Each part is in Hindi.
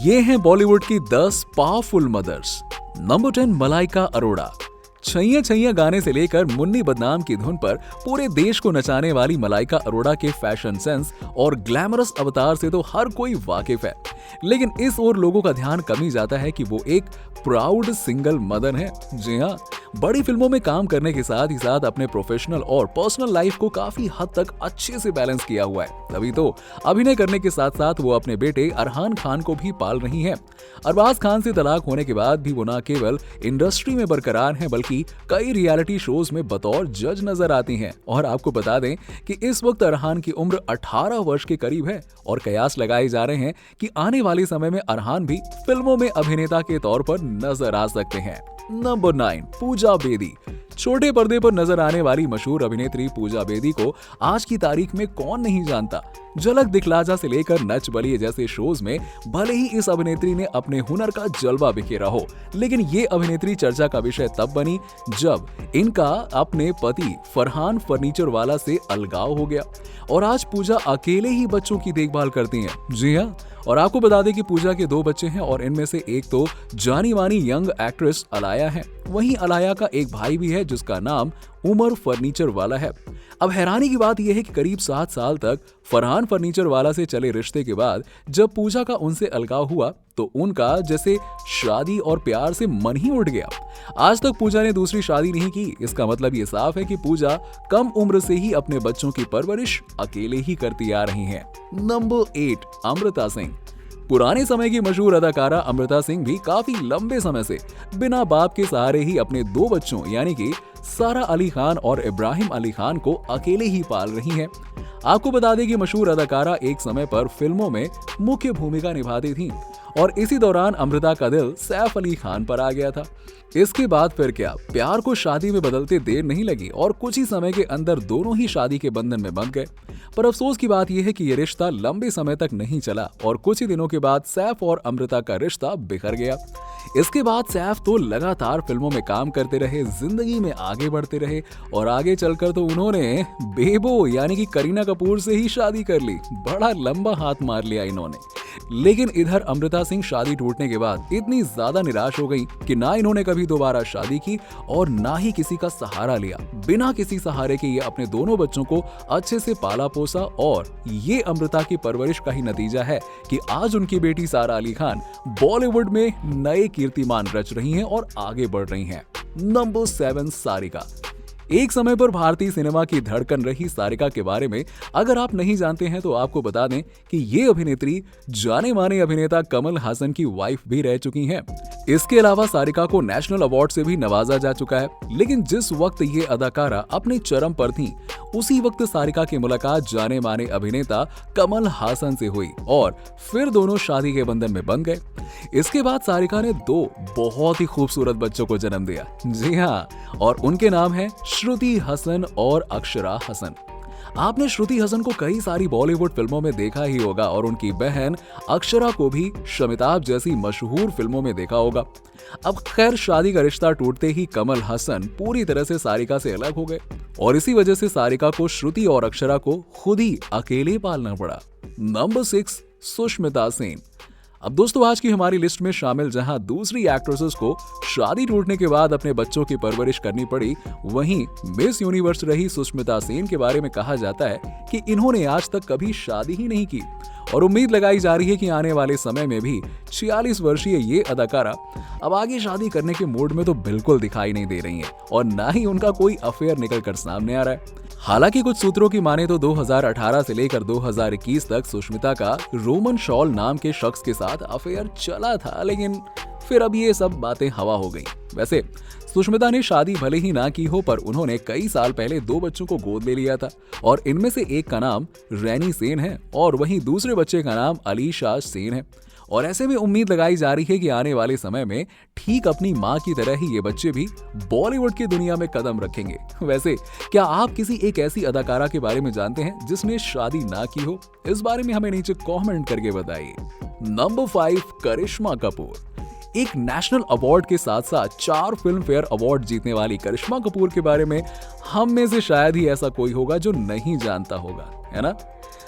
ये हैं बॉलीवुड की 10 powerful mothers. Number 10 Malaika Arora. Chaiyya Chaiyya गाने से लेकर मुन्नी बदनाम की धुन पर पूरे देश को नचाने वाली मलाइका अरोड़ा के फैशन सेंस और ग्लैमरस अवतार से तो हर कोई वाकिफ है, लेकिन इस ओर लोगों का ध्यान कम ही जाता है कि वो एक प्राउड सिंगल मदर है। जी हाँ, बड़ी फिल्मों में काम करने के साथ ही साथ अपने प्रोफेशनल और पर्सनल लाइफ को काफी हद तक अच्छे से बैलेंस किया हुआ है। तभी तो अभिनय करने के साथ साथ वो अपने बेटे अरहान खान को भी पाल रही हैं। अरबाज खान से तलाक होने के बाद भी वो न केवल इंडस्ट्री में बरकरार हैं बल्कि कई रियलिटी शोज में बतौर जज नजर आती हैं। और आपको बता दें कि इस वक्त अरहान की उम्र 18 वर्ष के करीब है और कयास लगाए जा रहे हैं कि आने वाले समय में अरहान भी फिल्मों में अभिनेता के तौर पर नजर आ सकते हैं। नंबर 9 पूजा बेदी। छोटे पर्दे पर नजर आने वाली मशहूर अभिनेत्री पूजा बेदी को आज की तारीख में कौन नहीं जानता। झलक दिखलाजा से लेकर नच बलिए जैसे शोज में भले ही इस अभिनेत्री ने अपने हुनर का जलवा बिखेरा हो, लेकिन ये अभिनेत्री चर्चा का विषय तब बनी जब इनका अपने पति फरहान फर्नीचर वाला से अलगाव हो गया और आज पूजा अकेले ही बच्चों की देखभाल करती हैं। जी हाँ, और आपको बता दें कि पूजा के 2 बच्चे हैं और इनमें से एक तो जानी मानी यंग एक्ट्रेस अलाया है। वहीं अलाया का एक भाई भी है जिसका नाम उमर फर्नीचर वाला है। अब हैरानी की बात यह है कि करीब 7 साल तक फरहान फर्नीचर वाला से चले रिश्ते के बाद जब पूजा का उनसे अलगाव हुआ तो उनका जैसे शादी और प्यार से मन ही उठ गया। आज तक पूजा ने दूसरी शादी नहीं की। इसका मतलब ये साफ है कि पूजा कम उम्र से ही अपने बच्चों की परवरिश अकेले ही करती आ रही हैं। नंबर 8 अमृता सिंह। पुराने समय की मशहूर अदाकारा अमृता सिंह भी काफी लंबे समय से बिना बाप के सहारे ही अपने 2 बच्चों यानी कि सारा अली खान और इब्राहिम अली खान को अकेले ही पाल रही हैं। आपको बता दें कि मशहूर अदाकारा एक समय पर फिल्मों में मुख्य भूमिका निभाती थीं और इसी दौरान अमृता का दिल सैफ अली खान पर आ गया था। इसके बाद फिर क्या, प्यार को शादी में बदलते देर नहीं लगी और कुछ ही समय के अंदर दोनों ही शादी के बंधन में बंध गए। पर अफसोस की बात यह है कि यह रिश्ता लंबे समय तक नहीं चला और कुछ ही दिनों के बाद सैफ और अमृता का रिश्ता बिखर गया। इसके बाद सैफ तो लगातार फिल्मों में काम करते रहे, जिंदगी में आगे बढ़ते रहे और आगे चलकर तो उन्होंने बेबो यानी कि करीना कपूर से ही शादी कर ली। बड़ा लंबा हाथ मार लिया इन्होंने। लेकिन इधर अमृता सिंह शादी टूटने के बाद इतनी ज्यादा निराश हो गई कि ना इन्होंने कभी दोबारा शादी की और ना ही किसी का सहारा लिया। बिना किसी सहारे के ये अपने दोनों बच्चों को अच्छे से पाला पोसा और ये अमृता की परवरिश का ही नतीजा है कि आज उनकी बेटी सारा अली खान बॉलीवुड में नए कीर्तिमान रच रही हैं और आगे बढ़ रही हैं। नंबर 7 सारिका। एक समय पर भारतीय सिनेमा की धड़कन रही सारिका के बारे में अगर आप नहीं जानते हैं तो आपको बता दें कि ये अभिनेत्री जाने माने अभिनेता कमल हासन की वाइफ भी रह चुकी हैं। इसके अलावा सारिका को नेशनल अवार्ड से भी नवाजा जा चुका है। लेकिन जिस वक्त ये अदाकारा अपने चरम पर थी उसी वक्त सारिका की मुलाकात जाने माने अभिनेता कमल हासन से हुई और फिर दोनों शादी के बंधन में बंध गए। इसके बाद सारिका ने 2 बहुत ही खूबसूरत बच्चों को जन्म दिया। जी हाँ, और उनके नाम है श्रुति हसन और अक्षरा हसन। आपने श्रुति हसन को कई सारी बॉलीवुड फिल्मों में देखा ही होगा और उनकी बहन अक्षरा को भी शमिताभ जैसी मशहूर फिल्मों में देखा होगा। अब खैर, शादी का रिश्ता टूटते ही कमल हसन पूरी तरह से सारिका से अलग हो गए और इसी वजह से सारिका को श्रुति और अक्षरा को खुद ही अकेले पालना पड़ा। नंबर 6 सुष्मिता सेन। अब दोस्तों, आज की हमारी लिस्ट में शामिल जहां दूसरी एक्ट्रेसेस को शादी टूटने के बाद अपने बच्चों की परवरिश करनी पड़ी, वहीं मिस यूनिवर्स रही सुष्मिता सेन के बारे में कहा जाता है कि इन्होंने आज तक कभी शादी ही नहीं की और उम्मीद लगाई जा रही है कि आने वाले समय में भी 46 वर्षीय ये अदाकारा अब आगे शादी करने के मूड में तो बिल्कुल दिखाई नहीं दे रही हैं और ना ही उनका कोई अफेयर निकल कर सामने आ रहा है। हालांकि कुछ सूत्रों की माने तो 2018 से लेकर 2021 तक सुष्मिता का रोमन शॉल नाम के शख्स के साथ अफेयर चला था, लेकिन फिर अब ये सब बातें हवा हो गई। वैसे सुष्मिता ने शादी भले ही ना की हो पर उन्होंने कई साल पहले 2 बच्चों को गोद ले लिया था और इनमें से एक का नाम रैनी सेन है और वहीं दूसरे बच्चे का नाम अलीशा सेन है। और ऐसे में उम्मीद लगाई जा रही है कि आने वाले समय में ठीक अपनी मां की तरह ही ये बच्चे भी बॉलीवुड की दुनिया में कदम रखेंगे। वैसे क्या आप किसी एक ऐसी अदाकारा के बारे में जानते हैं जिसने शादी ना की हो? इस बारे में हमें नीचे कमेंट करके बताइए। नंबर 5 करिश्मा कपूर। एक नेशनल अवार्ड के साथ साथ 4 फिल्म फेयर अवार्ड जीतने वाली करिश्मा कपूर के बारे में हम में से शायद ही ऐसा कोई होगा जो नहीं जानता होगा, है ना?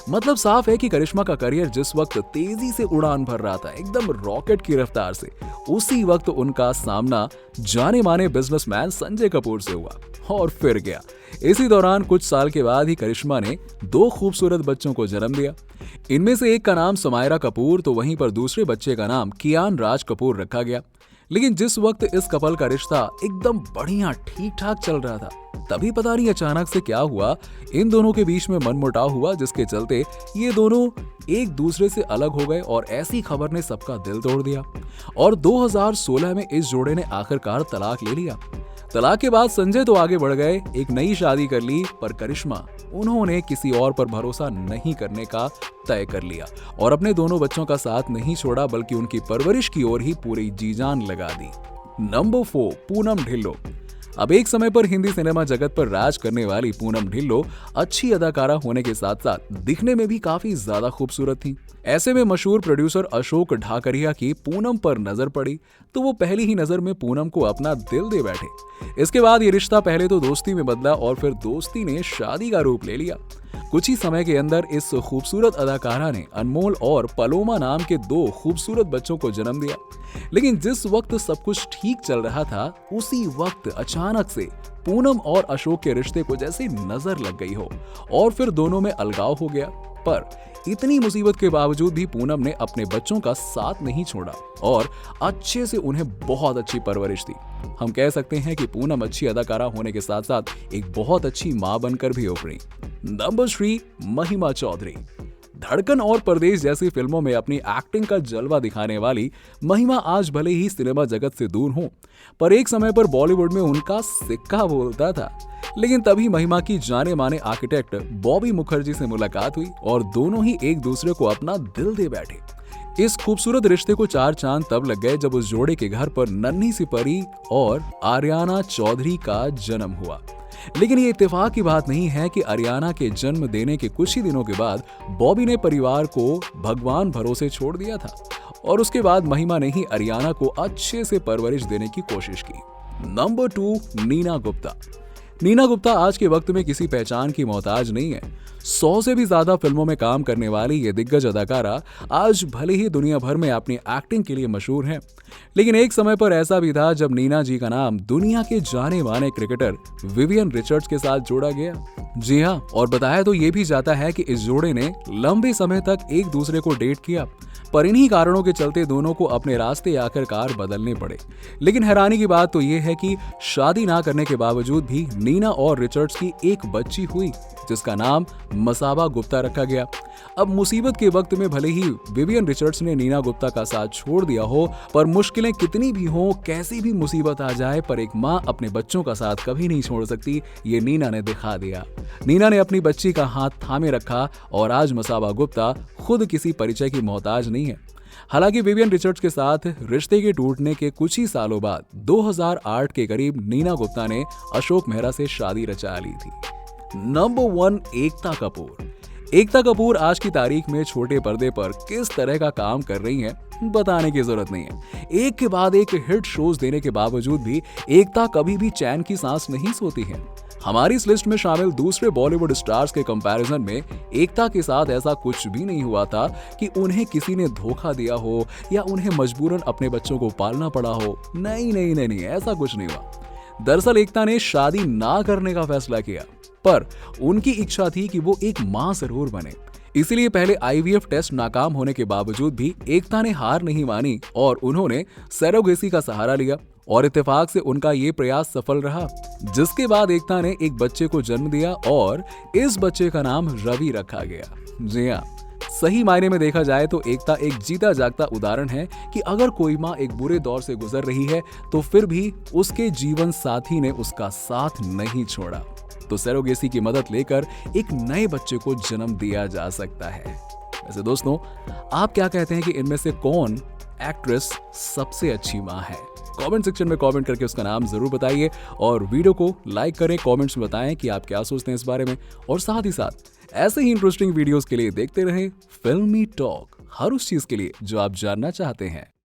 मतलब साफ है कि करिश्मा का करियर जिस वक्त तेजी से उड़ान भर रहा था, एकदम रॉकेट की रफ्तार से, उसी वक्त उनका सामना जाने माने बिजनेसमैन संजय कपूर से हुआ और फिर गया। इसी दौरान कुछ साल के बाद ही करिश्मा ने 2 खूबसूरत बच्चों को जन्म दिया। इनमें से एक का नाम समायरा कपूर, तो वहीं पर दूसरे बच्चे का नाम कियान राज कपूर रखा गया। लेकिन जिस वक्त इस कपल का रिश्ता एकदम बढ़िया ठीक ठाक चल रहा था, तभी पता नहीं अचानक से क्या हुआ, इन दोनों के बीच में मनमुटाव हुआ, जिसके चलते ये दोनों एक दूसरे से अलग हो गए और ऐसी खबर ने सबका दिल तोड़ दिया। और 2016 में इस जोड़े ने आखिरकार तलाक ले लिया। तलाक के बाद संजय तो आगे बढ़ गए, एक नई शादी कर ली, पर करिश्मा उन्होंने किसी और पर भरोसा नहीं करने का तय कर लिया और अपने दोनों बच्चों का साथ नहीं छोड़ा, बल्कि उनकी परवरिश की ओर ही पूरी जी जान लगा दी। नंबर 4, पूनम ढिल्लों। अब एक समय पर हिंदी सिनेमा जगत पर राज करने वाली पूनम ढिल्लों अच्छी अदाकारा होने के साथ साथ दिखने में भी काफी ज्यादा खूबसूरत थी। ऐसे में मशहूर प्रोड्यूसर अशोक ढाकरिया की पूनम पर नजर पड़ी, तो वो पहली ही नजर में पूनम को अपना दिल दे बैठे। इसके बाद ये रिश्ता पहले तो दोस्ती में बदला और फिर दोस्ती ने शादी का रूप ले लिया। कुछ ही समय के अंदर इस खूबसूरत अदाकारा ने अनमोल और पलोमा नाम के 2 खूबसूरत बच्चों को जन्म दिया। लेकिन जिस वक्त सब कुछ ठीक चल रहा था, उसी वक्त अचानक से पूनम और अशोक के रिश्ते को जैसे नजर लग गई हो और फिर दोनों में अलगाव हो गया। पर इतनी मुसीबत के बावजूद भी पूनम ने अपने बच्चों का साथ नहीं छोड़ा और अच्छे से उन्हें बहुत अच्छी परवरिश दी। हम कह सकते हैं कि पूनम अच्छी अदाकारा होने के साथ साथ एक बहुत अच्छी मां बनकर भी उभरी। नंबर 3, महिमा चौधरी। धड़कन और परदेश जैसी फिल्मों में अपनी एक्टिंग का जलवा दिखाने वाली महिमा आज भले ही सिनेमा जगत से दूर हों, पर एक समय पर बॉलीवुड में उनका सिक्का बोलता था। लेकिन तभी महिमा की जाने माने आर्किटेक्ट बॉबी मुखर्जी से मुलाकात हुई और दोनों ही एक दूसरे को अपना दिल दे बैठे। इस खूबसूरत रिश्ते को 4 चांद तब लग गए जब उस जोड़े के घर पर नन्ही सी परी और आर्याना चौधरी का जन्म हुआ। लेकिन ये इत्तेफाक की बात नहीं है कि आर्याना के जन्म देने के कुछ ही दिनों के बाद बॉबी ने परिवार को भगवान भरोसे छोड़ दिया था और उसके बाद महिमा ने ही आर्याना को अच्छे से परवरिश देने की कोशिश की। नंबर 2, नीना गुप्ता। नीना गुप्ता आज के वक्त में किसी पहचान की मोहताज नहीं है। 100 से भी ज्यादा फिल्मों में काम करने वाली ये दिग्गज अदाकारा आज भले ही दुनिया भर में अपनी एक्टिंग के लिए मशहूर हैं, लेकिन एक समय पर ऐसा भी था जब नीना जी का नाम दुनिया के जाने माने क्रिकेटर विवियन रिचर्ड्स के साथ जोड़ा गया। जी हाँ, और बताया तो ये भी जाता है कि इस जोड़े ने लंबे समय तक एक दूसरे को डेट किया, पर इन्हीं कारणों के चलते दोनों को अपने रास्ते आखिरकार बदलने पड़े। लेकिन हैरानी की बात तो ये है कि शादी ना करने के बावजूद भी नीना और रिचर्ड्स की एक बच्ची हुई, जिसका नाम मसाबा गुप्ता रखा गया। अब मुसीबत के वक्त में भले ही विवियन रिचर्ड्स ने नीना गुप्ता का साथ छोड़ दिया हो, पर मुश्किलें कितनी भी हों, कैसी भी मुसीबत आ जाए, पर एक माँ अपने बच्चों का साथ कभी नहीं छोड़ सकती, ये नीना ने दिखा दिया। नीना ने अपनी बच्ची का हाथ थामे रखा और आज मसाबा गुप्ता खुद किसी परिचय की मोहताज नहीं है। हालांकि विवियन रिचर्ड्स के साथ रिश्ते के टूटने के कुछ ही सालों बाद 2008 के करीब नीना गुप्ता ने अशोक मेहरा से शादी रचा ली थी। नंबर 1, एकता कपूर। एकता कपूर आज की तारीख में छोटे पर्दे पर किस तरह का काम कर रही हैं, बताने की जरूरत नहीं है। एक के बाद एक हिट शोज देने के बावजूद भी एकता कभी भी चैन की सांस नहीं सोती हैं। हमारी इस लिस्ट में शामिल दूसरे बॉलीवुड स्टार्स के कंपैरिजन में एकता के साथ ऐसा कुछ भी नहीं हुआ था कि उन्हें किसी ने धोखा दिया हो या उन्हें मजबूरन अपने बच्चों को पालना पड़ा हो। नहीं, ऐसा कुछ नहीं हुआ। दरअसल एकता ने शादी ना करने का फैसला किया, पर उनकी इच्छा थी कि वो एक मां जरूर बने। इसीलिए पहले IVF टेस्ट नाकाम होने के बावजूद भी एकता ने हार नहीं मानी और उन्होंने सरोगेसी का सहारा लिया और इत्तेफाक से उनका ये प्रयास सफल रहा, जिसके बाद एकता ने एक बच्चे को जन्म दिया और इस बच्चे का नाम रवि रखा गया। जी हाँ, सही मायने में देखा जाए तो एकता एक जीता जागता उदाहरण है कि अगर कोई माँ एक बुरे दौर से गुजर रही है तो फिर भी उसके जीवन साथी ने उसका साथ नहीं छोड़ा, तो सरोगेसी की मदद लेकर एक नए बच्चे को जन्म दिया जा सकता है। वैसे दोस्तों, आप क्या कहते हैं कि इनमें से कौन एक्ट्रेस सबसे अच्छी माँ है? कमेंट सेक्शन में कमेंट करके उसका नाम जरूर बताइए और वीडियो को लाइक करें, कमेंट्स में बताएं कि आप क्या सोचते हैं इस बारे में, और साथ ही साथ ऐसे ही इंटरेस्टिंग वीडियोस के लिए देखते रहें फिल्मी टॉक, हर उस चीज के लिए जो आप जानना चाहते हैं।